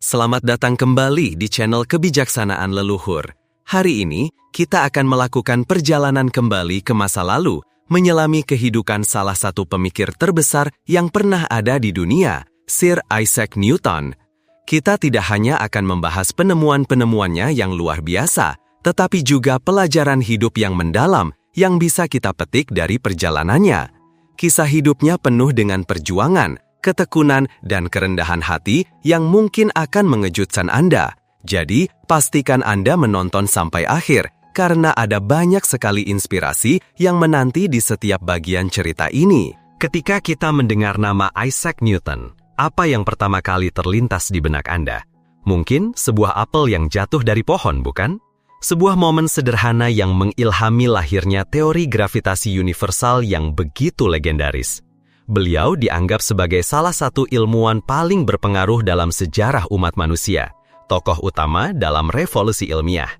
Selamat datang kembali di channel Kebijaksanaan Leluhur. Hari ini, kita akan melakukan perjalanan kembali ke masa lalu, menyelami kehidupan salah satu pemikir terbesar yang pernah ada di dunia, Sir Isaac Newton. Kita tidak hanya akan membahas penemuan-penemuannya yang luar biasa, tetapi juga pelajaran hidup yang mendalam yang bisa kita petik dari perjalanannya. Kisah hidupnya penuh dengan perjuangan, ketekunan, dan kerendahan hati yang mungkin akan mengejutkan Anda. Jadi, pastikan Anda menonton sampai akhir, karena ada banyak sekali inspirasi yang menanti di setiap bagian cerita ini. Ketika kita mendengar nama Isaac Newton, apa yang pertama kali terlintas di benak Anda? Mungkin sebuah apel yang jatuh dari pohon, bukan? Sebuah momen sederhana yang mengilhami lahirnya teori gravitasi universal yang begitu legendaris. Beliau dianggap sebagai salah satu ilmuwan paling berpengaruh dalam sejarah umat manusia, tokoh utama dalam revolusi ilmiah.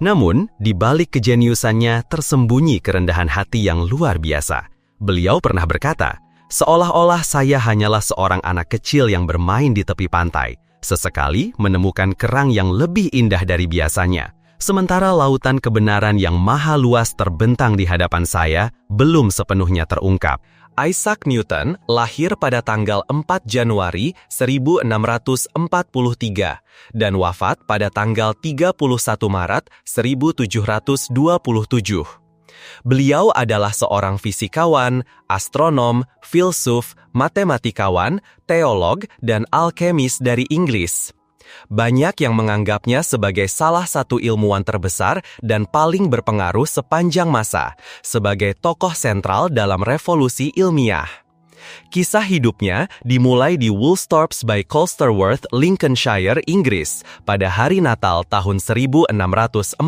Namun, di balik kejeniusannya tersembunyi kerendahan hati yang luar biasa. Beliau pernah berkata, "Seolah-olah saya hanyalah seorang anak kecil yang bermain di tepi pantai, sesekali menemukan kerang yang lebih indah dari biasanya. Sementara lautan kebenaran yang maha luas terbentang di hadapan saya belum sepenuhnya terungkap." Isaac Newton lahir pada tanggal 4 Januari 1643 dan wafat pada tanggal 31 Maret 1727. Beliau adalah seorang fisikawan, astronom, filsuf, matematikawan, teolog, dan alkemis dari Inggris. Banyak yang menganggapnya sebagai salah satu ilmuwan terbesar dan paling berpengaruh sepanjang masa, sebagai tokoh sentral dalam revolusi ilmiah. Kisah hidupnya dimulai di Woolsthorpe by Colsterworth, Lincolnshire, Inggris, pada hari Natal tahun 1642.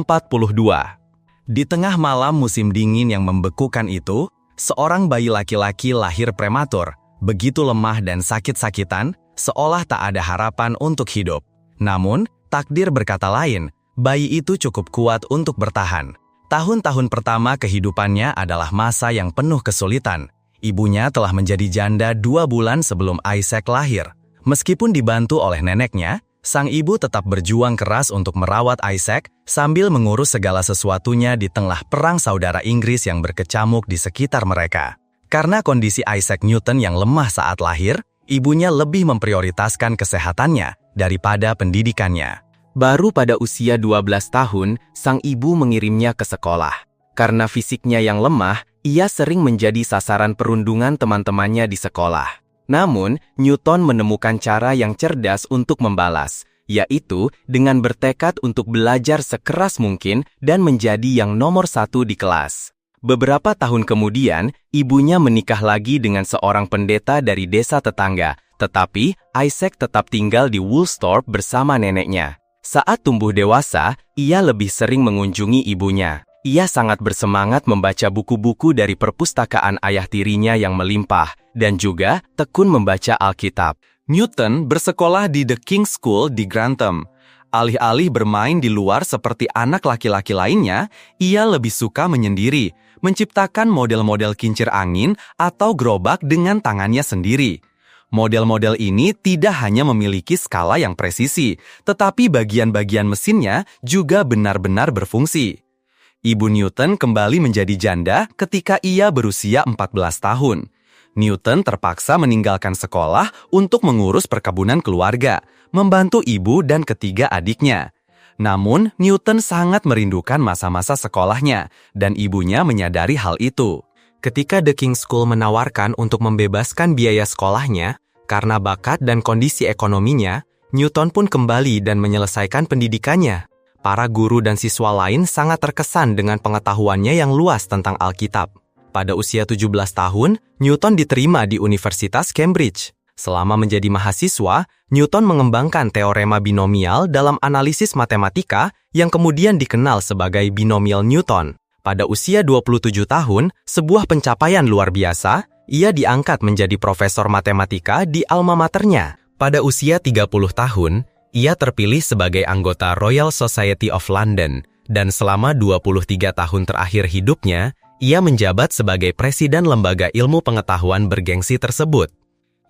Di tengah malam musim dingin yang membekukan itu, seorang bayi laki-laki lahir prematur, begitu lemah dan sakit-sakitan, seolah tak ada harapan untuk hidup. Namun, takdir berkata lain, bayi itu cukup kuat untuk bertahan. Tahun-tahun pertama kehidupannya adalah masa yang penuh kesulitan. Ibunya telah menjadi janda 2 bulan sebelum Isaac lahir. Meskipun dibantu oleh neneknya, sang ibu tetap berjuang keras untuk merawat Isaac sambil mengurus segala sesuatunya di tengah perang saudara Inggris yang berkecamuk di sekitar mereka. Karena kondisi Isaac Newton yang lemah saat lahir, ibunya lebih memprioritaskan kesehatannya daripada pendidikannya. Baru pada usia 12 tahun, sang ibu mengirimnya ke sekolah. Karena fisiknya yang lemah, ia sering menjadi sasaran perundungan teman-temannya di sekolah. Namun, Newton menemukan cara yang cerdas untuk membalas, yaitu dengan bertekad untuk belajar sekeras mungkin dan menjadi yang nomor 1 di kelas. Beberapa tahun kemudian, ibunya menikah lagi dengan seorang pendeta dari desa tetangga, tetapi Isaac tetap tinggal di Woolsthorpe bersama neneknya. Saat tumbuh dewasa, ia lebih sering mengunjungi ibunya. Ia sangat bersemangat membaca buku-buku dari perpustakaan ayah tirinya yang melimpah, dan juga tekun membaca Alkitab. Newton bersekolah di The King's School di Grantham. Alih-alih bermain di luar seperti anak laki-laki lainnya, ia lebih suka menyendiri, menciptakan model-model kincir angin atau gerobak dengan tangannya sendiri. Model-model ini tidak hanya memiliki skala yang presisi, tetapi bagian-bagian mesinnya juga benar-benar berfungsi. Ibu Newton kembali menjadi janda ketika ia berusia 14 tahun. Newton terpaksa meninggalkan sekolah untuk mengurus perkebunan keluarga, membantu ibu dan ketiga adiknya. Namun, Newton sangat merindukan masa-masa sekolahnya, dan ibunya menyadari hal itu. Ketika The King's School menawarkan untuk membebaskan biaya sekolahnya, karena bakat dan kondisi ekonominya, Newton pun kembali dan menyelesaikan pendidikannya. Para guru dan siswa lain sangat terkesan dengan pengetahuannya yang luas tentang Alkitab. Pada usia 17 tahun, Newton diterima di Universitas Cambridge. Selama menjadi mahasiswa, Newton mengembangkan teorema binomial dalam analisis matematika yang kemudian dikenal sebagai binomial Newton. Pada usia 27 tahun, sebuah pencapaian luar biasa, ia diangkat menjadi profesor matematika di alma maternya. Pada usia 30 tahun, ia terpilih sebagai anggota Royal Society of London, dan selama 23 tahun terakhir hidupnya, ia menjabat sebagai presiden lembaga ilmu pengetahuan bergengsi tersebut.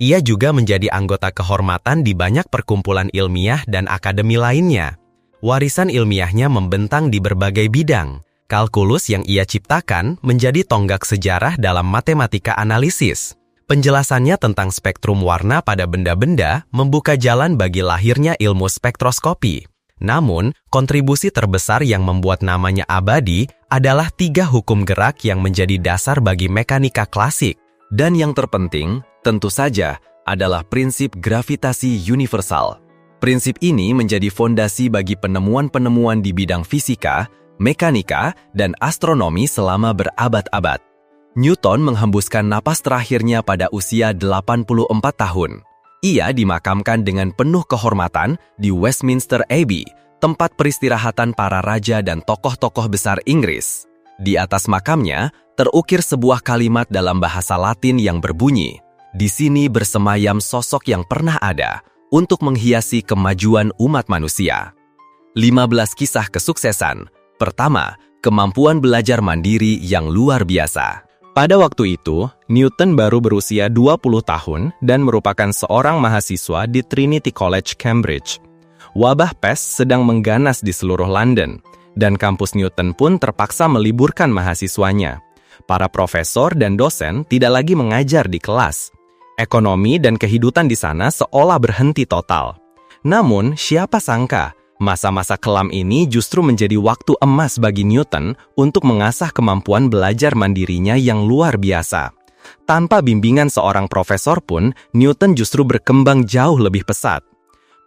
Ia juga menjadi anggota kehormatan di banyak perkumpulan ilmiah dan akademi lainnya. Warisan ilmiahnya membentang di berbagai bidang. Kalkulus yang ia ciptakan menjadi tonggak sejarah dalam matematika analisis. Penjelasannya tentang spektrum warna pada benda-benda membuka jalan bagi lahirnya ilmu spektroskopi. Namun, kontribusi terbesar yang membuat namanya abadi adalah 3 hukum gerak yang menjadi dasar bagi mekanika klasik. Dan yang terpenting, tentu saja, adalah prinsip gravitasi universal. Prinsip ini menjadi fondasi bagi penemuan-penemuan di bidang fisika, mekanika, dan astronomi selama berabad-abad. Newton menghembuskan napas terakhirnya pada usia 84 tahun. Ia dimakamkan dengan penuh kehormatan di Westminster Abbey, tempat peristirahatan para raja dan tokoh-tokoh besar Inggris. Di atas makamnya, terukir sebuah kalimat dalam bahasa Latin yang berbunyi, "Di sini bersemayam sosok yang pernah ada untuk menghiasi kemajuan umat manusia." 15 kisah kesuksesan. Pertama, kemampuan belajar mandiri yang luar biasa. Pada waktu itu, Newton baru berusia 20 tahun dan merupakan seorang mahasiswa di Trinity College, Cambridge. Wabah pes sedang mengganas di seluruh London, dan kampus Newton pun terpaksa meliburkan mahasiswanya. Para profesor dan dosen tidak lagi mengajar di kelas. Ekonomi dan kehidupan di sana seolah berhenti total. Namun, siapa sangka, masa-masa kelam ini justru menjadi waktu emas bagi Newton untuk mengasah kemampuan belajar mandirinya yang luar biasa. Tanpa bimbingan seorang profesor pun, Newton justru berkembang jauh lebih pesat.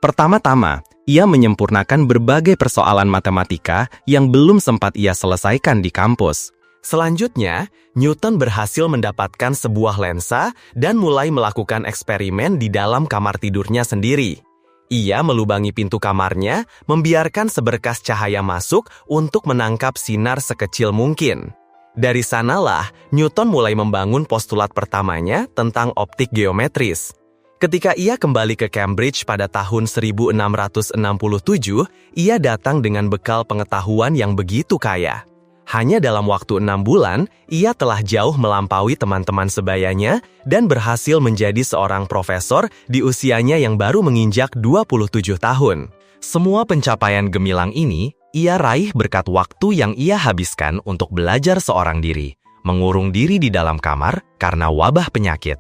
Pertama-tama, ia menyempurnakan berbagai persoalan matematika yang belum sempat ia selesaikan di kampus. Selanjutnya, Newton berhasil mendapatkan sebuah lensa dan mulai melakukan eksperimen di dalam kamar tidurnya sendiri. Ia melubangi pintu kamarnya, membiarkan seberkas cahaya masuk untuk menangkap sinar sekecil mungkin. Dari sanalah, Newton mulai membangun postulat pertamanya tentang optik geometris. Ketika ia kembali ke Cambridge pada tahun 1667, ia datang dengan bekal pengetahuan yang begitu kaya. Hanya dalam waktu 6 bulan, ia telah jauh melampaui teman-teman sebayanya dan berhasil menjadi seorang profesor di usianya yang baru menginjak 27 tahun. Semua pencapaian gemilang ini, ia raih berkat waktu yang ia habiskan untuk belajar seorang diri, mengurung diri di dalam kamar karena wabah penyakit.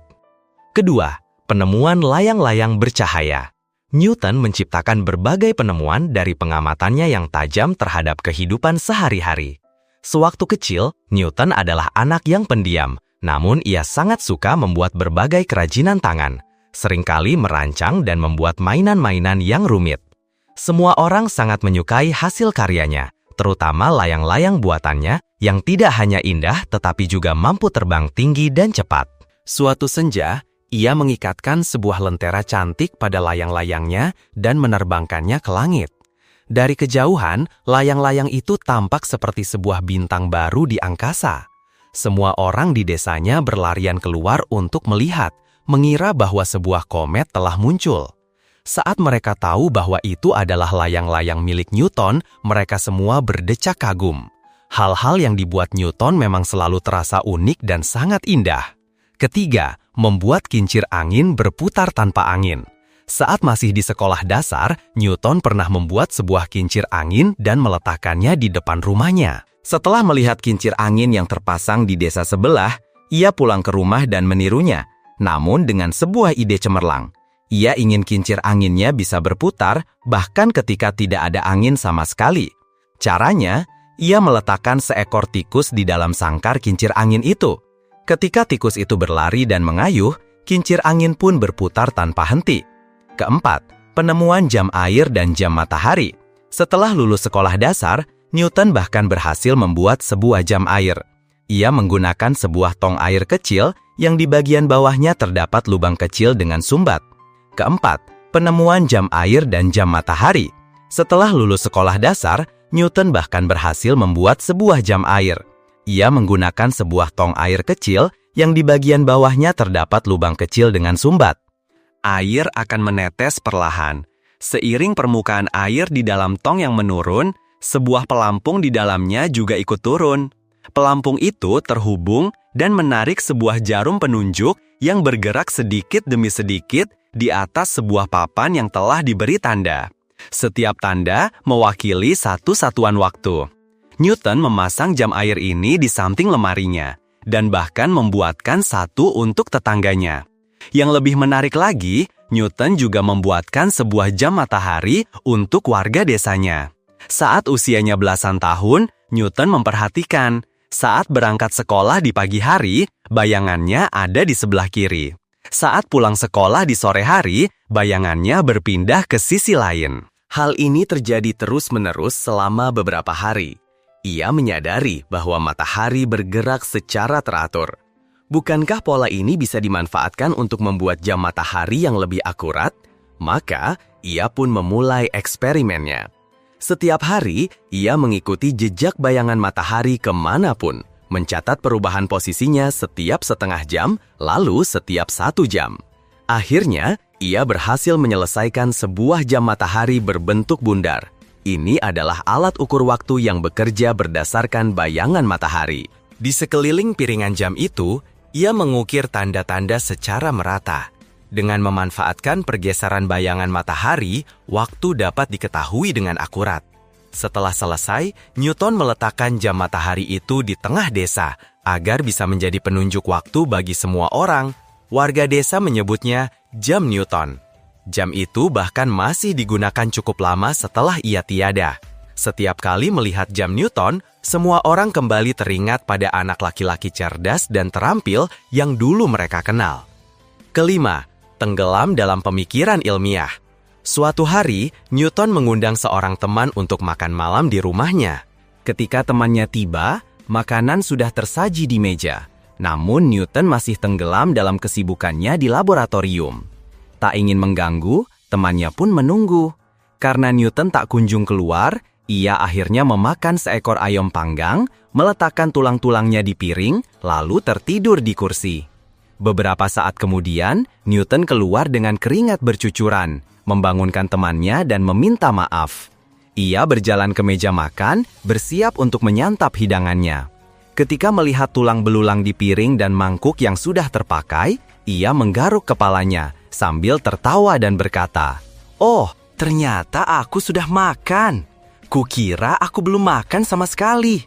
Kedua, penemuan layang-layang bercahaya. Newton menciptakan berbagai penemuan dari pengamatannya yang tajam terhadap kehidupan sehari-hari. Sewaktu kecil, Newton adalah anak yang pendiam, namun ia sangat suka membuat berbagai kerajinan tangan, seringkali merancang dan membuat mainan-mainan yang rumit. Semua orang sangat menyukai hasil karyanya, terutama layang-layang buatannya yang tidak hanya indah tetapi juga mampu terbang tinggi dan cepat. Suatu senja, ia mengikatkan sebuah lentera cantik pada layang-layangnya dan menerbangkannya ke langit. Dari kejauhan, layang-layang itu tampak seperti sebuah bintang baru di angkasa. Semua orang di desanya berlarian keluar untuk melihat, mengira bahwa sebuah komet telah muncul. Saat mereka tahu bahwa itu adalah layang-layang milik Newton, mereka semua berdecak kagum. Hal-hal yang dibuat Newton memang selalu terasa unik dan sangat indah. Ketiga, membuat kincir angin berputar tanpa angin. Saat masih di sekolah dasar, Newton pernah membuat sebuah kincir angin dan meletakkannya di depan rumahnya. Setelah melihat kincir angin yang terpasang di desa sebelah, ia pulang ke rumah dan menirunya, namun dengan sebuah ide cemerlang. Ia ingin kincir anginnya bisa berputar, bahkan ketika tidak ada angin sama sekali. Caranya, ia meletakkan seekor tikus di dalam sangkar kincir angin itu. Ketika tikus itu berlari dan mengayuh, kincir angin pun berputar tanpa henti. Keempat, penemuan jam air dan jam matahari. Setelah lulus sekolah dasar, Newton bahkan berhasil membuat sebuah jam air. Ia menggunakan sebuah tong air kecil yang di bagian bawahnya terdapat lubang kecil dengan sumbat. Keempat, penemuan jam air dan jam matahari. Setelah lulus sekolah dasar, Newton bahkan berhasil membuat sebuah jam air. Ia menggunakan sebuah tong air kecil yang di bagian bawahnya terdapat lubang kecil dengan sumbat. Air akan menetes perlahan. Seiring permukaan air di dalam tong yang menurun, sebuah pelampung di dalamnya juga ikut turun. Pelampung itu terhubung dan menarik sebuah jarum penunjuk yang bergerak sedikit demi sedikit di atas sebuah papan yang telah diberi tanda. Setiap tanda mewakili satu satuan waktu. Newton memasang jam air ini di samping lemarinya, dan bahkan membuatkan satu untuk tetangganya. Yang lebih menarik lagi, Newton juga membuatkan sebuah jam matahari untuk warga desanya. Saat usianya belasan tahun, Newton memperhatikan, saat berangkat sekolah di pagi hari, bayangannya ada di sebelah kiri. Saat pulang sekolah di sore hari, bayangannya berpindah ke sisi lain. Hal ini terjadi terus-menerus selama beberapa hari. Ia menyadari bahwa matahari bergerak secara teratur. Bukankah pola ini bisa dimanfaatkan untuk membuat jam matahari yang lebih akurat? Maka, ia pun memulai eksperimennya. Setiap hari, ia mengikuti jejak bayangan matahari kemanapun, mencatat perubahan posisinya setiap setengah jam, lalu setiap 1 jam. Akhirnya, ia berhasil menyelesaikan sebuah jam matahari berbentuk bundar. Ini adalah alat ukur waktu yang bekerja berdasarkan bayangan matahari. Di sekeliling piringan jam itu, ia mengukir tanda-tanda secara merata. Dengan memanfaatkan pergeseran bayangan matahari, waktu dapat diketahui dengan akurat. Setelah selesai, Newton meletakkan jam matahari itu di tengah desa agar bisa menjadi penunjuk waktu bagi semua orang. Warga desa menyebutnya jam Newton. Jam itu bahkan masih digunakan cukup lama setelah ia tiada. Setiap kali melihat jam Newton, semua orang kembali teringat pada anak laki-laki cerdas dan terampil yang dulu mereka kenal. Kelima, tenggelam dalam pemikiran ilmiah. Suatu hari, Newton mengundang seorang teman untuk makan malam di rumahnya. Ketika temannya tiba, makanan sudah tersaji di meja. Namun Newton masih tenggelam dalam kesibukannya di laboratorium. Tak ingin mengganggu, temannya pun menunggu. Karena Newton tak kunjung keluar, ia akhirnya memakan seekor ayam panggang, meletakkan tulang-tulangnya di piring, lalu tertidur di kursi. Beberapa saat kemudian, Newton keluar dengan keringat bercucuran, membangunkan temannya dan meminta maaf. Ia berjalan ke meja makan, bersiap untuk menyantap hidangannya. Ketika melihat tulang belulang di piring dan mangkuk yang sudah terpakai, ia menggaruk kepalanya sambil tertawa dan berkata, "Oh, ternyata aku sudah makan. Kukira aku belum makan sama sekali."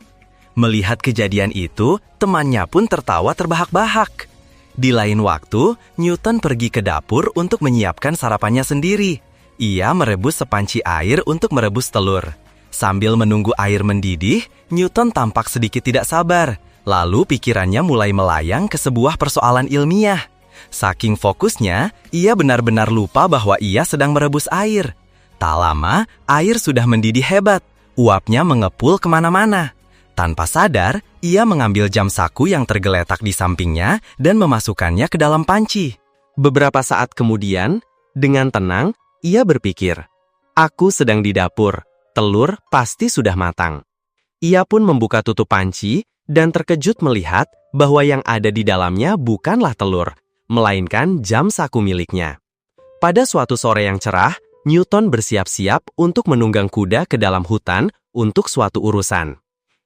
Melihat kejadian itu, temannya pun tertawa terbahak-bahak. Di lain waktu, Newton pergi ke dapur untuk menyiapkan sarapannya sendiri. Ia merebus sepanci air untuk merebus telur. Sambil menunggu air mendidih, Newton tampak sedikit tidak sabar. Lalu pikirannya mulai melayang ke sebuah persoalan ilmiah. Saking fokusnya, ia benar-benar lupa bahwa ia sedang merebus air. Tak lama, air sudah mendidih hebat. Uapnya mengepul kemana-mana. Tanpa sadar, ia mengambil jam saku yang tergeletak di sampingnya dan memasukkannya ke dalam panci. Beberapa saat kemudian, dengan tenang, ia berpikir, "Aku sedang di dapur, telur pasti sudah matang." Ia pun membuka tutup panci dan terkejut melihat bahwa yang ada di dalamnya bukanlah telur, melainkan jam saku miliknya. Pada suatu sore yang cerah, Newton bersiap-siap untuk menunggang kuda ke dalam hutan untuk suatu urusan.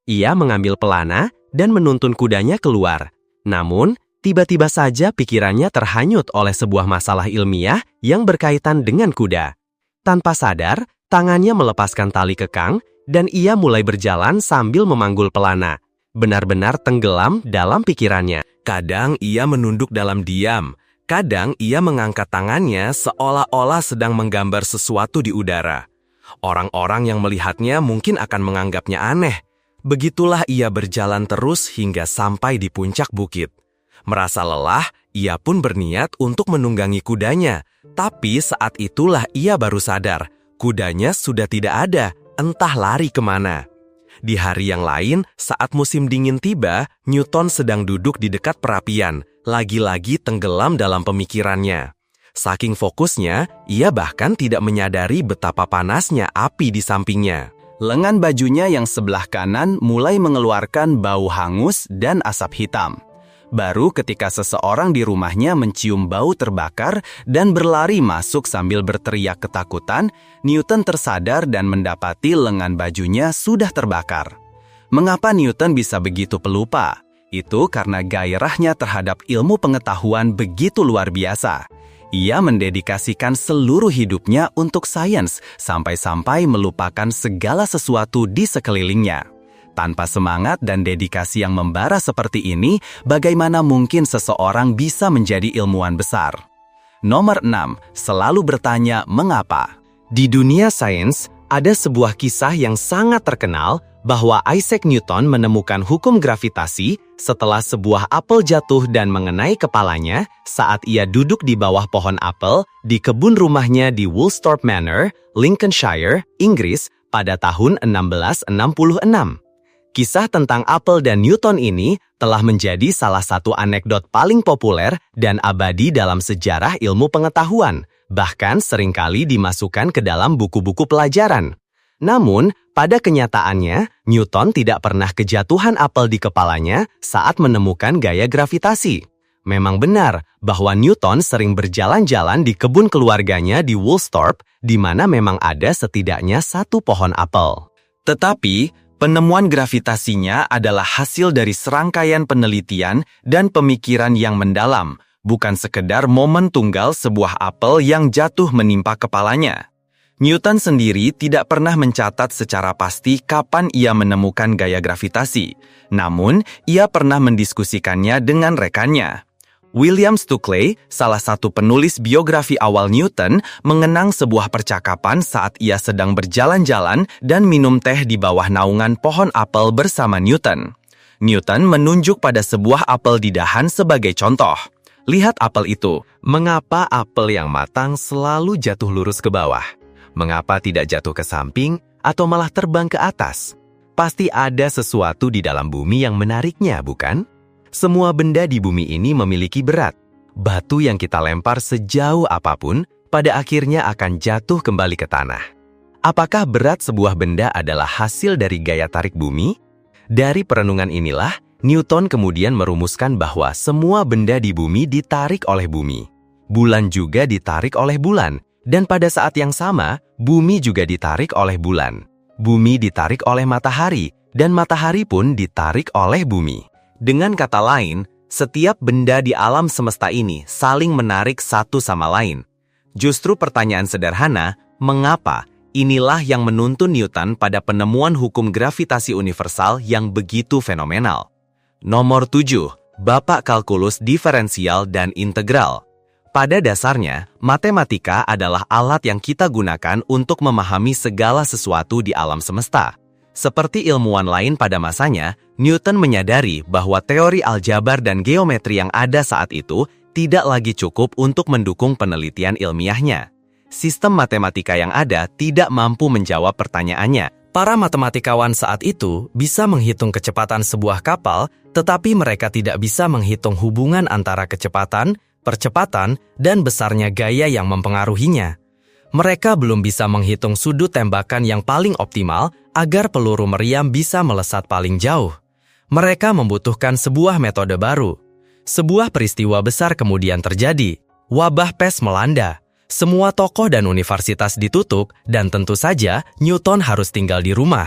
Ia mengambil pelana dan menuntun kudanya keluar. Namun, tiba-tiba saja pikirannya terhanyut oleh sebuah masalah ilmiah yang berkaitan dengan kuda. Tanpa sadar, tangannya melepaskan tali kekang dan ia mulai berjalan sambil memanggul pelana. Benar-benar tenggelam dalam pikirannya. Kadang ia menunduk dalam diam. Kadang ia mengangkat tangannya seolah-olah sedang menggambar sesuatu di udara. Orang-orang yang melihatnya mungkin akan menganggapnya aneh. Begitulah ia berjalan terus hingga sampai di puncak bukit. Merasa lelah, ia pun berniat untuk menunggangi kudanya. Tapi saat itulah ia baru sadar, kudanya sudah tidak ada, entah lari kemana. Di hari yang lain, saat musim dingin tiba, Newton sedang duduk di dekat perapian, lagi-lagi tenggelam dalam pemikirannya. Saking fokusnya, ia bahkan tidak menyadari betapa panasnya api di sampingnya. Lengan bajunya yang sebelah kanan mulai mengeluarkan bau hangus dan asap hitam. Baru ketika seseorang di rumahnya mencium bau terbakar dan berlari masuk sambil berteriak ketakutan, Newton tersadar dan mendapati lengan bajunya sudah terbakar. Mengapa Newton bisa begitu pelupa? Itu karena gairahnya terhadap ilmu pengetahuan begitu luar biasa. Ia mendedikasikan seluruh hidupnya untuk sains, sampai-sampai melupakan segala sesuatu di sekelilingnya. Tanpa semangat dan dedikasi yang membara seperti ini, bagaimana mungkin seseorang bisa menjadi ilmuwan besar? Nomor 6. Selalu bertanya mengapa. Di dunia sains, ada sebuah kisah yang sangat terkenal bahwa Isaac Newton menemukan hukum gravitasi setelah sebuah apel jatuh dan mengenai kepalanya saat ia duduk di bawah pohon apel di kebun rumahnya di Woolsthorpe Manor, Lincolnshire, Inggris pada tahun 1666. Kisah tentang apel dan Newton ini telah menjadi salah satu anekdot paling populer dan abadi dalam sejarah ilmu pengetahuan, bahkan seringkali dimasukkan ke dalam buku-buku pelajaran. Namun, pada kenyataannya, Newton tidak pernah kejatuhan apel di kepalanya saat menemukan gaya gravitasi. Memang benar bahwa Newton sering berjalan-jalan di kebun keluarganya di Woolsthorpe, di mana memang ada setidaknya satu pohon apel. Tetapi, penemuan gravitasinya adalah hasil dari serangkaian penelitian dan pemikiran yang mendalam, bukan sekedar momen tunggal sebuah apel yang jatuh menimpa kepalanya. Newton sendiri tidak pernah mencatat secara pasti kapan ia menemukan gaya gravitasi, namun ia pernah mendiskusikannya dengan rekannya. William Stukeley, salah satu penulis biografi awal Newton, mengenang sebuah percakapan saat ia sedang berjalan-jalan dan minum teh di bawah naungan pohon apel bersama Newton. Newton menunjuk pada sebuah apel di dahan sebagai contoh. Lihat apel itu. Mengapa apel yang matang selalu jatuh lurus ke bawah? Mengapa tidak jatuh ke samping atau malah terbang ke atas? Pasti ada sesuatu di dalam bumi yang menariknya, bukan? Semua benda di bumi ini memiliki berat. Batu yang kita lempar sejauh apapun, pada akhirnya akan jatuh kembali ke tanah. Apakah berat sebuah benda adalah hasil dari gaya tarik bumi? Dari perenungan inilah, Newton kemudian merumuskan bahwa semua benda di bumi ditarik oleh bumi. Bulan juga ditarik oleh bulan. Dan pada saat yang sama, bumi juga ditarik oleh bulan. Bumi ditarik oleh matahari, dan matahari pun ditarik oleh bumi. Dengan kata lain, setiap benda di alam semesta ini saling menarik satu sama lain. Justru pertanyaan sederhana, mengapa? Inilah yang menuntun Newton pada penemuan hukum gravitasi universal yang begitu fenomenal. Nomor 7. Bapak kalkulus diferensial dan integral. Pada dasarnya, matematika adalah alat yang kita gunakan untuk memahami segala sesuatu di alam semesta. Seperti ilmuwan lain pada masanya, Newton menyadari bahwa teori aljabar dan geometri yang ada saat itu tidak lagi cukup untuk mendukung penelitian ilmiahnya. Sistem matematika yang ada tidak mampu menjawab pertanyaannya. Para matematikawan saat itu bisa menghitung kecepatan sebuah kapal, tetapi mereka tidak bisa menghitung hubungan antara kecepatan, percepatan, dan besarnya gaya yang mempengaruhinya. Mereka belum bisa menghitung sudut tembakan yang paling optimal agar peluru meriam bisa melesat paling jauh. Mereka membutuhkan sebuah metode baru. Sebuah peristiwa besar kemudian terjadi. Wabah pes melanda. Semua toko dan universitas ditutup, dan tentu saja Newton harus tinggal di rumah.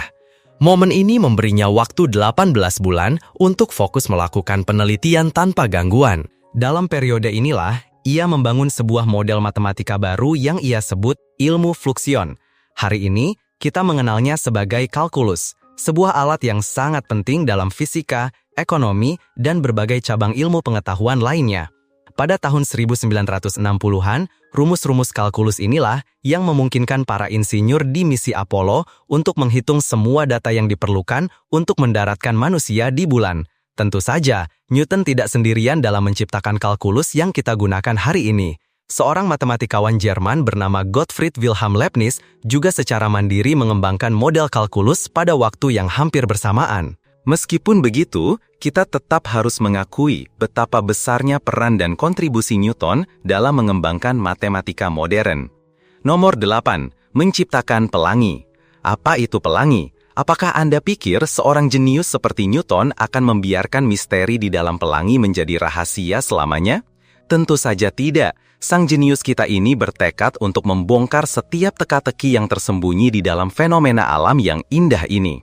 Momen ini memberinya waktu 18 bulan untuk fokus melakukan penelitian tanpa gangguan. Dalam periode inilah, ia membangun sebuah model matematika baru yang ia sebut ilmu fluksion. Hari ini, kita mengenalnya sebagai kalkulus, sebuah alat yang sangat penting dalam fisika, ekonomi, dan berbagai cabang ilmu pengetahuan lainnya. Pada tahun 1960-an, rumus-rumus kalkulus inilah yang memungkinkan para insinyur di misi Apollo untuk menghitung semua data yang diperlukan untuk mendaratkan manusia di bulan. Tentu saja, Newton tidak sendirian dalam menciptakan kalkulus yang kita gunakan hari ini. Seorang matematikawan Jerman bernama Gottfried Wilhelm Leibniz juga secara mandiri mengembangkan model kalkulus pada waktu yang hampir bersamaan. Meskipun begitu, kita tetap harus mengakui betapa besarnya peran dan kontribusi Newton dalam mengembangkan matematika modern. Nomor 8. Menciptakan pelangi. Apa itu pelangi? Apakah Anda pikir seorang jenius seperti Newton akan membiarkan misteri di dalam pelangi menjadi rahasia selamanya? Tentu saja tidak. Sang jenius kita ini bertekad untuk membongkar setiap teka-teki yang tersembunyi di dalam fenomena alam yang indah ini.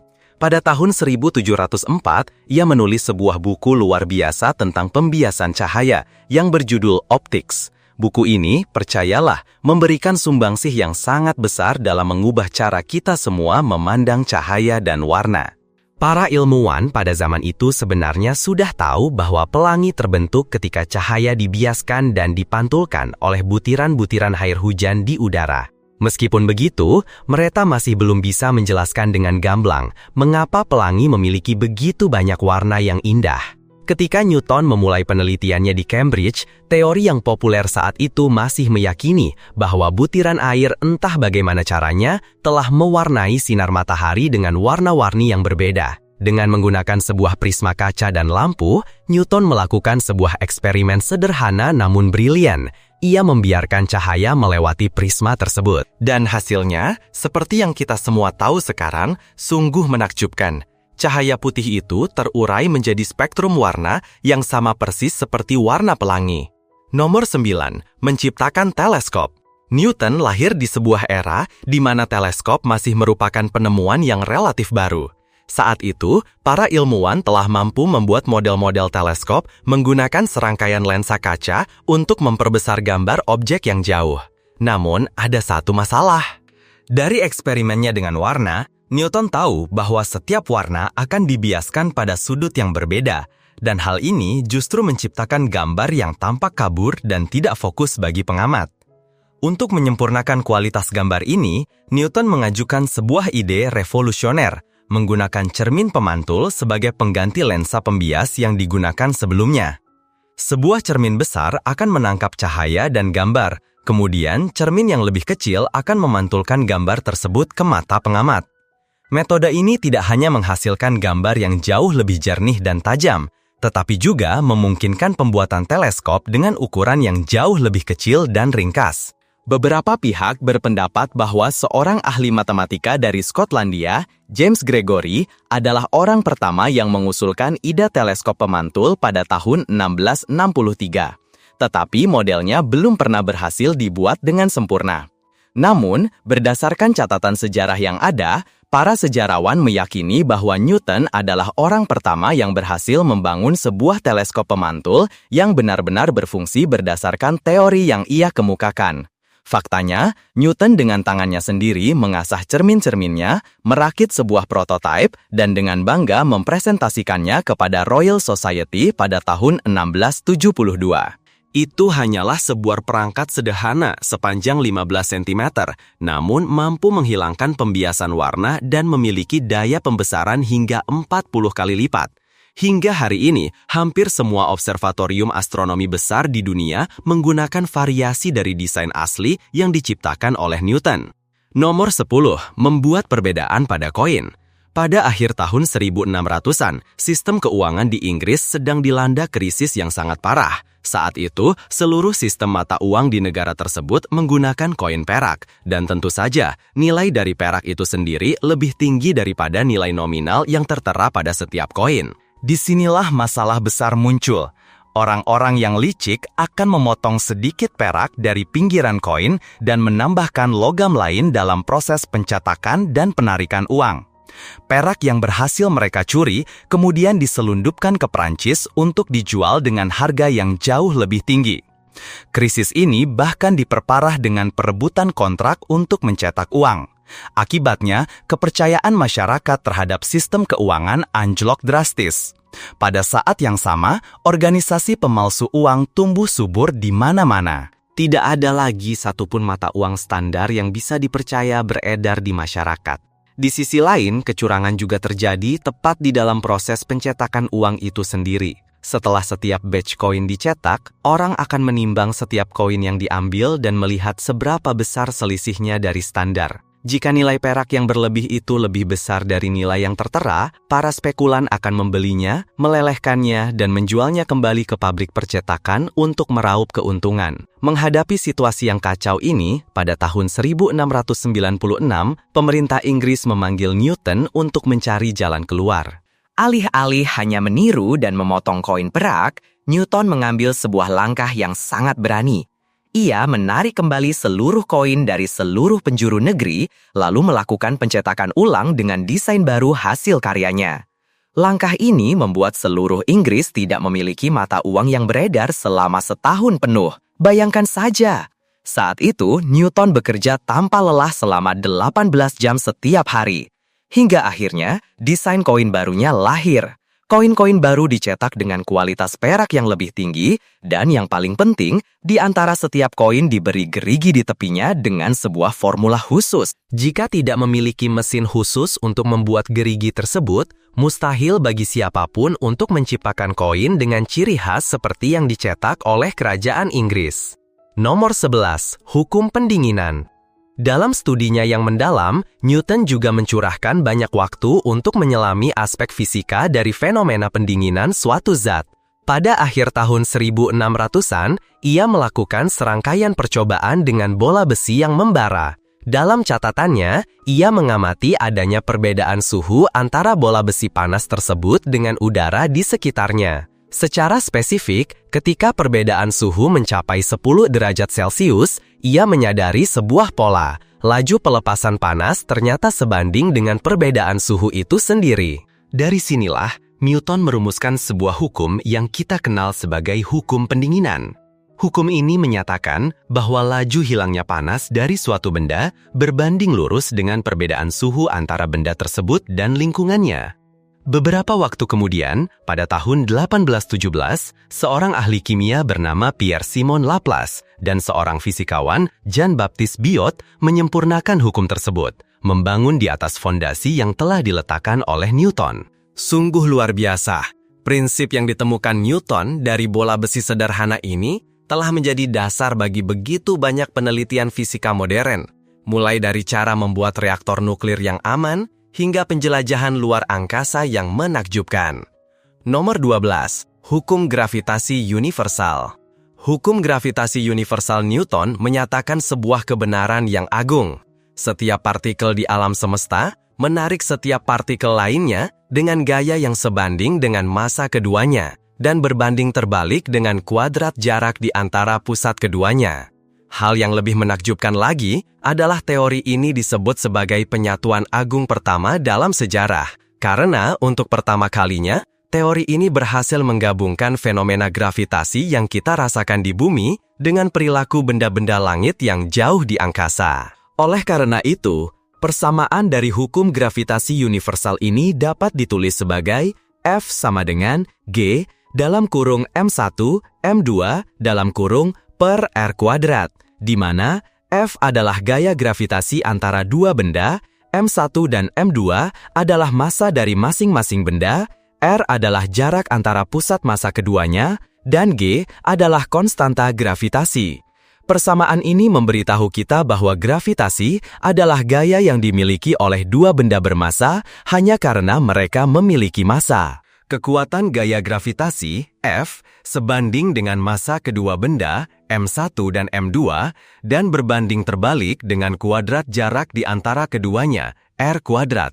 Pada tahun 1704, ia menulis sebuah buku luar biasa tentang pembiasan cahaya yang berjudul Optics. Buku ini, percayalah, memberikan sumbangsih yang sangat besar dalam mengubah cara kita semua memandang cahaya dan warna. Para ilmuwan pada zaman itu sebenarnya sudah tahu bahwa pelangi terbentuk ketika cahaya dibiaskan dan dipantulkan oleh butiran-butiran air hujan di udara. Meskipun begitu, mereka masih belum bisa menjelaskan dengan gamblang mengapa pelangi memiliki begitu banyak warna yang indah. Ketika Newton memulai penelitiannya di Cambridge, teori yang populer saat itu masih meyakini bahwa butiran air entah bagaimana caranya telah mewarnai sinar matahari dengan warna-warni yang berbeda. Dengan menggunakan sebuah prisma kaca dan lampu, Newton melakukan sebuah eksperimen sederhana namun brilian. Ia membiarkan cahaya melewati prisma tersebut. Dan hasilnya, seperti yang kita semua tahu sekarang, sungguh menakjubkan. Cahaya putih itu terurai menjadi spektrum warna yang sama persis seperti warna pelangi. Nomor 9. Menciptakan teleskop. Newton lahir di sebuah era di mana teleskop masih merupakan penemuan yang relatif baru. Saat itu, para ilmuwan telah mampu membuat model-model teleskop menggunakan serangkaian lensa kaca untuk memperbesar gambar objek yang jauh. Namun, ada satu masalah. Dari eksperimennya dengan warna, Newton tahu bahwa setiap warna akan dibiaskan pada sudut yang berbeda, dan hal ini justru menciptakan gambar yang tampak kabur dan tidak fokus bagi pengamat. Untuk menyempurnakan kualitas gambar ini, Newton mengajukan sebuah ide revolusioner, menggunakan cermin pemantul sebagai pengganti lensa pembias yang digunakan sebelumnya. Sebuah cermin besar akan menangkap cahaya dan gambar, kemudian cermin yang lebih kecil akan memantulkan gambar tersebut ke mata pengamat. Metode ini tidak hanya menghasilkan gambar yang jauh lebih jernih dan tajam, tetapi juga memungkinkan pembuatan teleskop dengan ukuran yang jauh lebih kecil dan ringkas. Beberapa pihak berpendapat bahwa seorang ahli matematika dari Skotlandia, James Gregory, adalah orang pertama yang mengusulkan ide teleskop pemantul pada tahun 1663. Tetapi modelnya belum pernah berhasil dibuat dengan sempurna. Namun, berdasarkan catatan sejarah yang ada, para sejarawan meyakini bahwa Newton adalah orang pertama yang berhasil membangun sebuah teleskop pemantul yang benar-benar berfungsi berdasarkan teori yang ia kemukakan. Faktanya, Newton dengan tangannya sendiri mengasah cermin-cerminnya, merakit sebuah prototipe, dan dengan bangga mempresentasikannya kepada Royal Society pada tahun 1672. Itu hanyalah sebuah perangkat sederhana sepanjang 15 cm, namun mampu menghilangkan pembiasan warna dan memiliki daya pembesaran hingga 40 kali lipat. Hingga hari ini, hampir semua observatorium astronomi besar di dunia menggunakan variasi dari desain asli yang diciptakan oleh Newton. Nomor 10. Membuat perbedaan pada koin. Pada akhir tahun 1600-an, sistem keuangan di Inggris sedang dilanda krisis yang sangat parah. Saat itu, seluruh sistem mata uang di negara tersebut menggunakan koin perak, dan tentu saja, nilai dari perak itu sendiri lebih tinggi daripada nilai nominal yang tertera pada setiap koin. Disinilah masalah besar muncul. Orang-orang yang licik akan memotong sedikit perak dari pinggiran koin dan menambahkan logam lain dalam proses pencetakan dan penarikan uang. Perak yang berhasil mereka curi kemudian diselundupkan ke Prancis untuk dijual dengan harga yang jauh lebih tinggi. Krisis ini bahkan diperparah dengan perebutan kontrak untuk mencetak uang. Akibatnya, kepercayaan masyarakat terhadap sistem keuangan anjlok drastis. Pada saat yang sama, organisasi pemalsu uang tumbuh subur di mana-mana. Tidak ada lagi satupun mata uang standar yang bisa dipercaya beredar di masyarakat. Di sisi lain, kecurangan juga terjadi tepat di dalam proses pencetakan uang itu sendiri. Setelah setiap batch koin dicetak, orang akan menimbang setiap koin yang diambil dan melihat seberapa besar selisihnya dari standar. Jika nilai perak yang berlebih itu lebih besar dari nilai yang tertera, para spekulan akan membelinya, melelehkannya, dan menjualnya kembali ke pabrik percetakan untuk meraup keuntungan. Menghadapi situasi yang kacau ini, pada tahun 1696, pemerintah Inggris memanggil Newton untuk mencari jalan keluar. Alih-alih hanya meniru dan memotong koin perak, Newton mengambil sebuah langkah yang sangat berani. Ia menarik kembali seluruh koin dari seluruh penjuru negeri, lalu melakukan pencetakan ulang dengan desain baru hasil karyanya. Langkah ini membuat seluruh Inggris tidak memiliki mata uang yang beredar selama setahun penuh. Bayangkan saja, saat itu Newton bekerja tanpa lelah selama 18 jam setiap hari. Hingga akhirnya, desain koin barunya lahir. Koin-koin baru dicetak dengan kualitas perak yang lebih tinggi, dan yang paling penting, di antara setiap koin diberi gerigi di tepinya dengan sebuah formula khusus. Jika tidak memiliki mesin khusus untuk membuat gerigi tersebut, mustahil bagi siapapun untuk menciptakan koin dengan ciri khas seperti yang dicetak oleh kerajaan Inggris. Nomor 11. Hukum pendinginan. Dalam studinya yang mendalam, Newton juga mencurahkan banyak waktu untuk menyelami aspek fisika dari fenomena pendinginan suatu zat. Pada akhir tahun 1600-an, ia melakukan serangkaian percobaan dengan bola besi yang membara. Dalam catatannya, ia mengamati adanya perbedaan suhu antara bola besi panas tersebut dengan udara di sekitarnya. Secara spesifik, ketika perbedaan suhu mencapai 10 derajat Celcius, ia menyadari sebuah pola. Laju pelepasan panas ternyata sebanding dengan perbedaan suhu itu sendiri. Dari sinilah, Newton merumuskan sebuah hukum yang kita kenal sebagai hukum pendinginan. Hukum ini menyatakan bahwa laju hilangnya panas dari suatu benda berbanding lurus dengan perbedaan suhu antara benda tersebut dan lingkungannya. Beberapa waktu kemudian, pada tahun 1817, seorang ahli kimia bernama Pierre-Simon Laplace dan seorang fisikawan, Jean-Baptiste Biot, menyempurnakan hukum tersebut, membangun di atas fondasi yang telah diletakkan oleh Newton. Sungguh luar biasa, prinsip yang ditemukan Newton dari bola besi sederhana ini telah menjadi dasar bagi begitu banyak penelitian fisika modern, mulai dari cara membuat reaktor nuklir yang aman, hingga penjelajahan luar angkasa yang menakjubkan. Nomor 12. Hukum gravitasi universal. Hukum gravitasi universal Newton menyatakan sebuah kebenaran yang agung. Setiap partikel di alam semesta menarik setiap partikel lainnya dengan gaya yang sebanding dengan massa keduanya dan berbanding terbalik dengan kuadrat jarak di antara pusat keduanya. Hal yang lebih menakjubkan lagi adalah teori ini disebut sebagai penyatuan agung pertama dalam sejarah, karena untuk pertama kalinya, teori ini berhasil menggabungkan fenomena gravitasi yang kita rasakan di bumi dengan perilaku benda-benda langit yang jauh di angkasa. Oleh karena itu, persamaan dari hukum gravitasi universal ini dapat ditulis sebagai F sama dengan G dalam kurung M1, M2 dalam kurung per R kuadrat, di mana F adalah gaya gravitasi antara dua benda, M1 dan M2 adalah massa dari masing-masing benda, R adalah jarak antara pusat massa keduanya, dan G adalah konstanta gravitasi. Persamaan ini memberitahu kita bahwa gravitasi adalah gaya yang dimiliki oleh dua benda bermassa hanya karena mereka memiliki massa. Kekuatan gaya gravitasi, F, sebanding dengan massa kedua benda, M1 dan M2, dan berbanding terbalik dengan kuadrat jarak di antara keduanya, R kuadrat.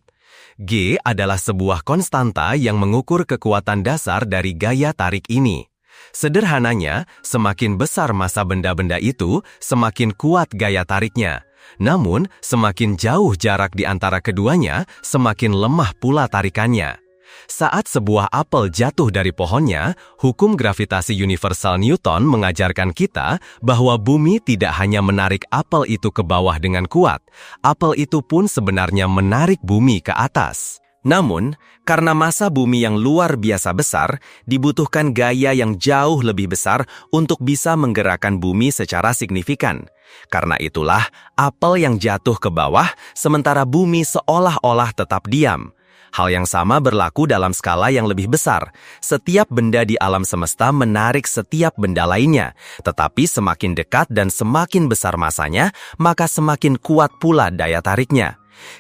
G adalah sebuah konstanta yang mengukur kekuatan dasar dari gaya tarik ini. Sederhananya, semakin besar massa benda-benda itu, semakin kuat gaya tariknya. Namun, semakin jauh jarak di antara keduanya, semakin lemah pula tarikannya. Saat sebuah apel jatuh dari pohonnya, hukum gravitasi universal Newton mengajarkan kita bahwa bumi tidak hanya menarik apel itu ke bawah dengan kuat, apel itu pun sebenarnya menarik bumi ke atas. Namun, karena massa bumi yang luar biasa besar, dibutuhkan gaya yang jauh lebih besar untuk bisa menggerakkan bumi secara signifikan. Karena itulah, apel yang jatuh ke bawah, sementara bumi seolah-olah tetap diam. Hal yang sama berlaku dalam skala yang lebih besar. Setiap benda di alam semesta menarik setiap benda lainnya, tetapi semakin dekat dan semakin besar masanya, maka semakin kuat pula daya tariknya.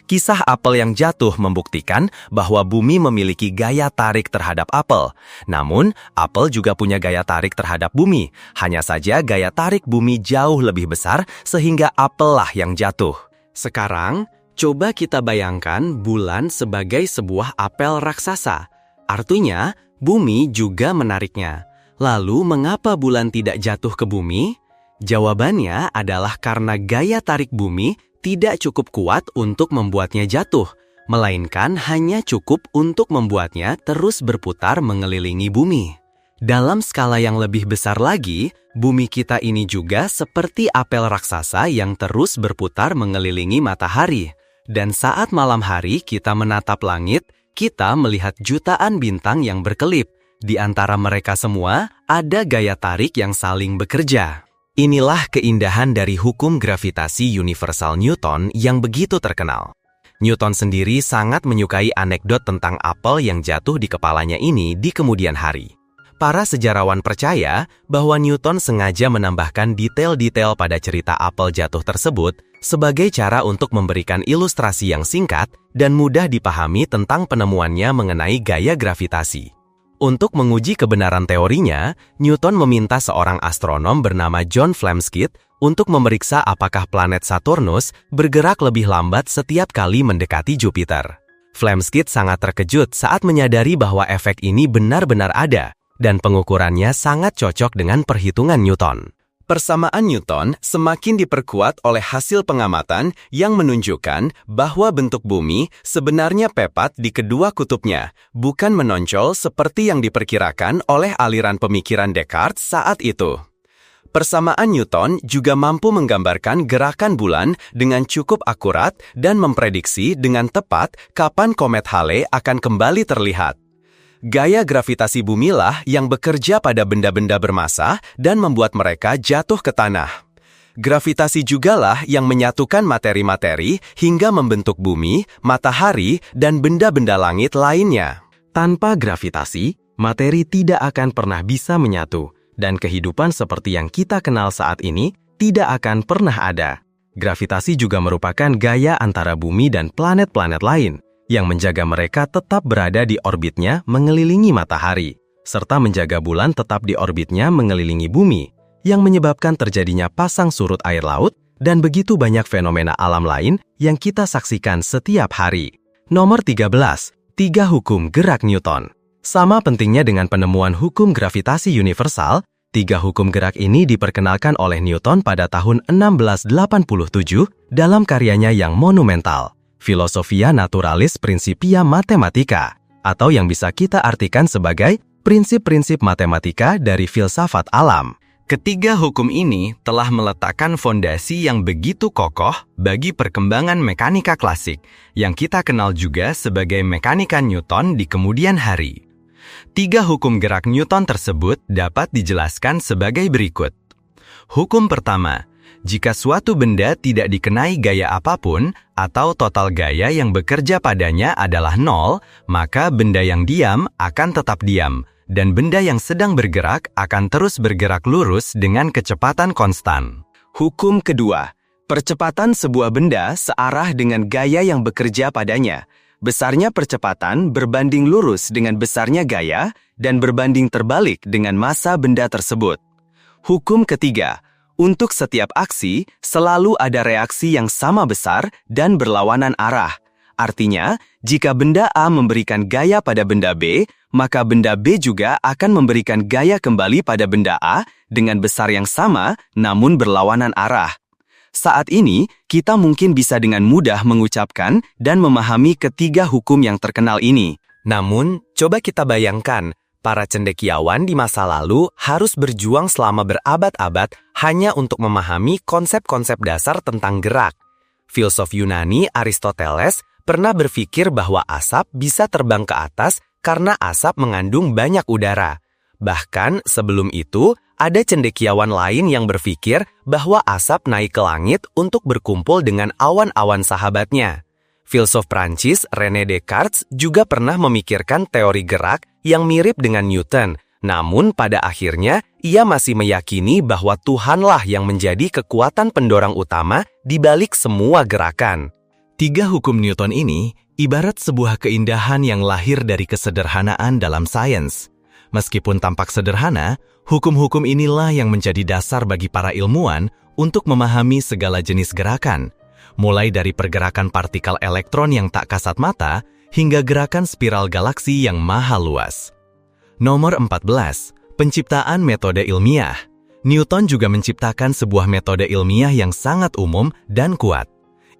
Kisah apel yang jatuh membuktikan bahwa bumi memiliki gaya tarik terhadap apel. Namun, apel juga punya gaya tarik terhadap bumi. Hanya saja gaya tarik bumi jauh lebih besar sehingga apel lah yang jatuh. Sekarang, coba kita bayangkan bulan sebagai sebuah apel raksasa. Artinya, bumi juga menariknya. Lalu, mengapa bulan tidak jatuh ke bumi? Jawabannya adalah karena gaya tarik bumi tidak cukup kuat untuk membuatnya jatuh, melainkan hanya cukup untuk membuatnya terus berputar mengelilingi bumi. Dalam skala yang lebih besar lagi, bumi kita ini juga seperti apel raksasa yang terus berputar mengelilingi matahari. Dan saat malam hari kita menatap langit, kita melihat jutaan bintang yang berkelip. Di antara mereka semua, ada gaya tarik yang saling bekerja. Inilah keindahan dari hukum gravitasi universal Newton yang begitu terkenal. Newton sendiri sangat menyukai anekdot tentang apel yang jatuh di kepalanya ini di kemudian hari. Para sejarawan percaya bahwa Newton sengaja menambahkan detail-detail pada cerita apel jatuh tersebut sebagai cara untuk memberikan ilustrasi yang singkat dan mudah dipahami tentang penemuannya mengenai gaya gravitasi. Untuk menguji kebenaran teorinya, Newton meminta seorang astronom bernama John Flamsteed untuk memeriksa apakah planet Saturnus bergerak lebih lambat setiap kali mendekati Jupiter. Flamsteed sangat terkejut saat menyadari bahwa efek ini benar-benar ada, dan pengukurannya sangat cocok dengan perhitungan Newton. Persamaan Newton semakin diperkuat oleh hasil pengamatan yang menunjukkan bahwa bentuk bumi sebenarnya pepat di kedua kutubnya, bukan menonjol seperti yang diperkirakan oleh aliran pemikiran Descartes saat itu. Persamaan Newton juga mampu menggambarkan gerakan bulan dengan cukup akurat dan memprediksi dengan tepat kapan komet Halley akan kembali terlihat. Gaya gravitasi bumilah yang bekerja pada benda-benda bermassa dan membuat mereka jatuh ke tanah. Gravitasi jugalah yang menyatukan materi-materi hingga membentuk bumi, matahari, dan benda-benda langit lainnya. Tanpa gravitasi, materi tidak akan pernah bisa menyatu, dan kehidupan seperti yang kita kenal saat ini tidak akan pernah ada. Gravitasi juga merupakan gaya antara bumi dan planet-planet lain, yang menjaga mereka tetap berada di orbitnya mengelilingi matahari, serta menjaga bulan tetap di orbitnya mengelilingi bumi, yang menyebabkan terjadinya pasang surut air laut dan begitu banyak fenomena alam lain yang kita saksikan setiap hari. Nomor 13. 3 hukum gerak Newton. Sama pentingnya dengan penemuan hukum gravitasi universal, 3 hukum gerak ini diperkenalkan oleh Newton pada tahun 1687 dalam karyanya yang monumental, Philosophia Naturalis Principia Mathematica, atau yang bisa kita artikan sebagai prinsip-prinsip matematika dari filsafat alam. Ketiga hukum ini telah meletakkan fondasi yang begitu kokoh bagi perkembangan mekanika klasik, yang kita kenal juga sebagai mekanika Newton di kemudian hari. 3 hukum gerak Newton tersebut dapat dijelaskan sebagai berikut. Hukum pertama, jika suatu benda tidak dikenai gaya apapun atau total gaya yang bekerja padanya adalah 0, maka benda yang diam akan tetap diam, dan benda yang sedang bergerak akan terus bergerak lurus dengan kecepatan konstan. Hukum kedua, percepatan sebuah benda searah dengan gaya yang bekerja padanya. Besarnya percepatan berbanding lurus dengan besarnya gaya dan berbanding terbalik dengan massa benda tersebut. Hukum ketiga, untuk setiap aksi, selalu ada reaksi yang sama besar dan berlawanan arah. Artinya, jika benda A memberikan gaya pada benda B, maka benda B juga akan memberikan gaya kembali pada benda A dengan besar yang sama namun berlawanan arah. Saat ini, kita mungkin bisa dengan mudah mengucapkan dan memahami ketiga hukum yang terkenal ini. Namun, coba kita bayangkan, para cendekiawan di masa lalu harus berjuang selama berabad-abad hanya untuk memahami konsep-konsep dasar tentang gerak. Filsuf Yunani Aristoteles pernah berpikir bahwa asap bisa terbang ke atas karena asap mengandung banyak udara. Bahkan sebelum itu, ada cendekiawan lain yang berpikir bahwa asap naik ke langit untuk berkumpul dengan awan-awan sahabatnya. Filsuf Prancis René Descartes juga pernah memikirkan teori gerak yang mirip dengan Newton, namun pada akhirnya ia masih meyakini bahwa Tuhanlah yang menjadi kekuatan pendorong utama di balik semua gerakan. 3 hukum Newton ini ibarat sebuah keindahan yang lahir dari kesederhanaan dalam sains. Meskipun tampak sederhana, hukum-hukum inilah yang menjadi dasar bagi para ilmuwan untuk memahami segala jenis gerakan, mulai dari pergerakan partikel elektron yang tak kasat mata hingga gerakan spiral galaksi yang maha luas. Nomor 14. Penciptaan metode ilmiah. Newton juga menciptakan sebuah metode ilmiah yang sangat umum dan kuat.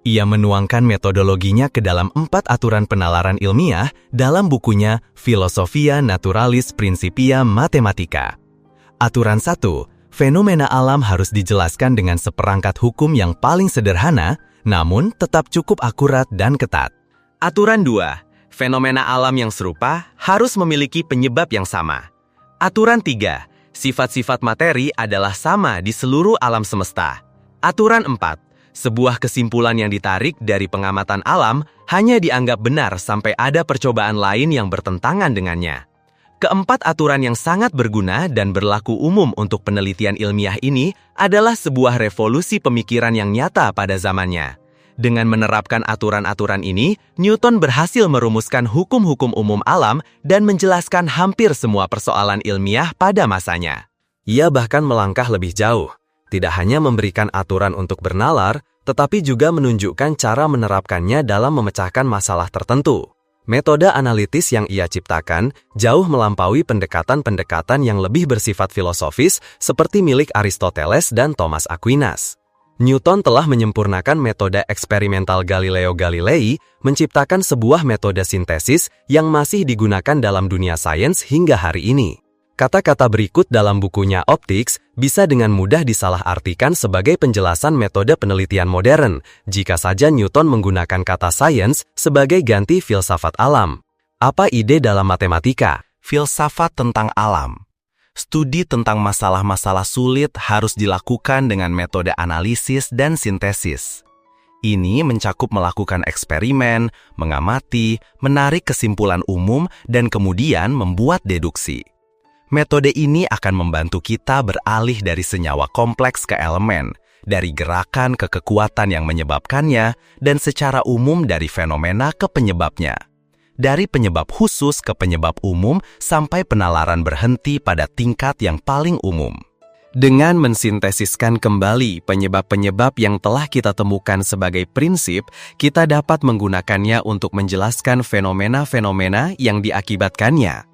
Ia menuangkan metodologinya ke dalam 4 aturan penalaran ilmiah dalam bukunya Philosophia Naturalis Principia Mathematica. Aturan 1, fenomena alam harus dijelaskan dengan seperangkat hukum yang paling sederhana, namun tetap cukup akurat dan ketat. Aturan 2, fenomena alam yang serupa harus memiliki penyebab yang sama. Aturan 3, sifat-sifat materi adalah sama di seluruh alam semesta. Aturan 4, sebuah kesimpulan yang ditarik dari pengamatan alam hanya dianggap benar sampai ada percobaan lain yang bertentangan dengannya. Keempat aturan yang sangat berguna dan berlaku umum untuk penelitian ilmiah ini adalah sebuah revolusi pemikiran yang nyata pada zamannya. Dengan menerapkan aturan-aturan ini, Newton berhasil merumuskan hukum-hukum umum alam dan menjelaskan hampir semua persoalan ilmiah pada masanya. Ia bahkan melangkah lebih jauh. Tidak hanya memberikan aturan untuk bernalar, tetapi juga menunjukkan cara menerapkannya dalam memecahkan masalah tertentu. Metode analitis yang ia ciptakan jauh melampaui pendekatan-pendekatan yang lebih bersifat filosofis seperti milik Aristoteles dan Thomas Aquinas. Newton telah menyempurnakan metode eksperimental Galileo Galilei, menciptakan sebuah metode sintesis yang masih digunakan dalam dunia sains hingga hari ini. Kata-kata berikut dalam bukunya Optics bisa dengan mudah disalahartikan sebagai penjelasan metode penelitian modern, jika saja Newton menggunakan kata science sebagai ganti filsafat alam. Apa ide dalam matematika? Filsafat tentang alam. Studi tentang masalah-masalah sulit harus dilakukan dengan metode analisis dan sintesis. Ini mencakup melakukan eksperimen, mengamati, menarik kesimpulan umum, dan kemudian membuat deduksi. Metode ini akan membantu kita beralih dari senyawa kompleks ke elemen, dari gerakan ke kekuatan yang menyebabkannya, dan secara umum dari fenomena ke penyebabnya. Dari penyebab khusus ke penyebab umum sampai penalaran berhenti pada tingkat yang paling umum. Dengan mensintesiskan kembali penyebab-penyebab yang telah kita temukan sebagai prinsip, kita dapat menggunakannya untuk menjelaskan fenomena-fenomena yang diakibatkannya.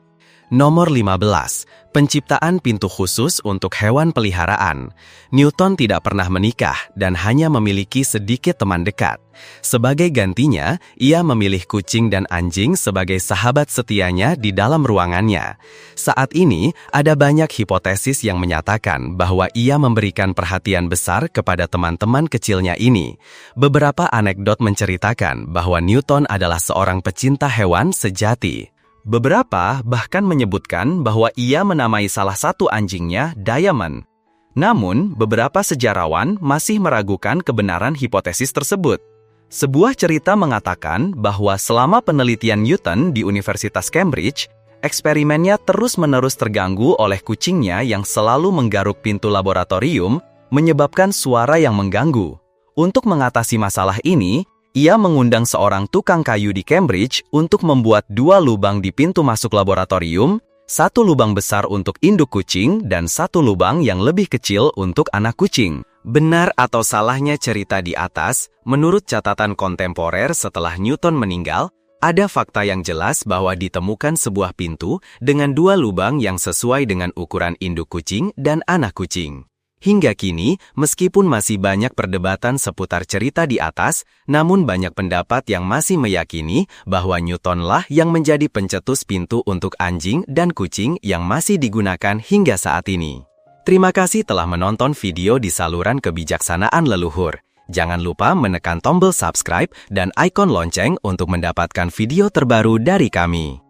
Nomor 15. Penciptaan pintu khusus untuk hewan peliharaan. Newton tidak pernah menikah dan hanya memiliki sedikit teman dekat. Sebagai gantinya, ia memilih kucing dan anjing sebagai sahabat setianya di dalam ruangannya. Saat ini, ada banyak hipotesis yang menyatakan bahwa ia memberikan perhatian besar kepada teman-teman kecilnya ini. Beberapa anekdot menceritakan bahwa Newton adalah seorang pecinta hewan sejati. Beberapa bahkan menyebutkan bahwa ia menamai salah satu anjingnya Diamond. Namun, beberapa sejarawan masih meragukan kebenaran hipotesis tersebut. Sebuah cerita mengatakan bahwa selama penelitian Newton di Universitas Cambridge, eksperimennya terus-menerus terganggu oleh kucingnya yang selalu menggaruk pintu laboratorium, menyebabkan suara yang mengganggu. Untuk mengatasi masalah ini, ia mengundang seorang tukang kayu di Cambridge untuk membuat 2 lubang di pintu masuk laboratorium, 1 lubang besar untuk induk kucing dan 1 lubang yang lebih kecil untuk anak kucing. Benar atau salahnya cerita di atas, menurut catatan kontemporer setelah Newton meninggal, ada fakta yang jelas bahwa ditemukan sebuah pintu dengan 2 lubang yang sesuai dengan ukuran induk kucing dan anak kucing. Hingga kini, meskipun masih banyak perdebatan seputar cerita di atas, namun banyak pendapat yang masih meyakini bahwa Newtonlah yang menjadi pencetus pintu untuk anjing dan kucing yang masih digunakan hingga saat ini. Terima kasih telah menonton video di saluran kebijaksanaan leluhur. Jangan lupa menekan tombol subscribe dan ikon lonceng untuk mendapatkan video terbaru dari kami.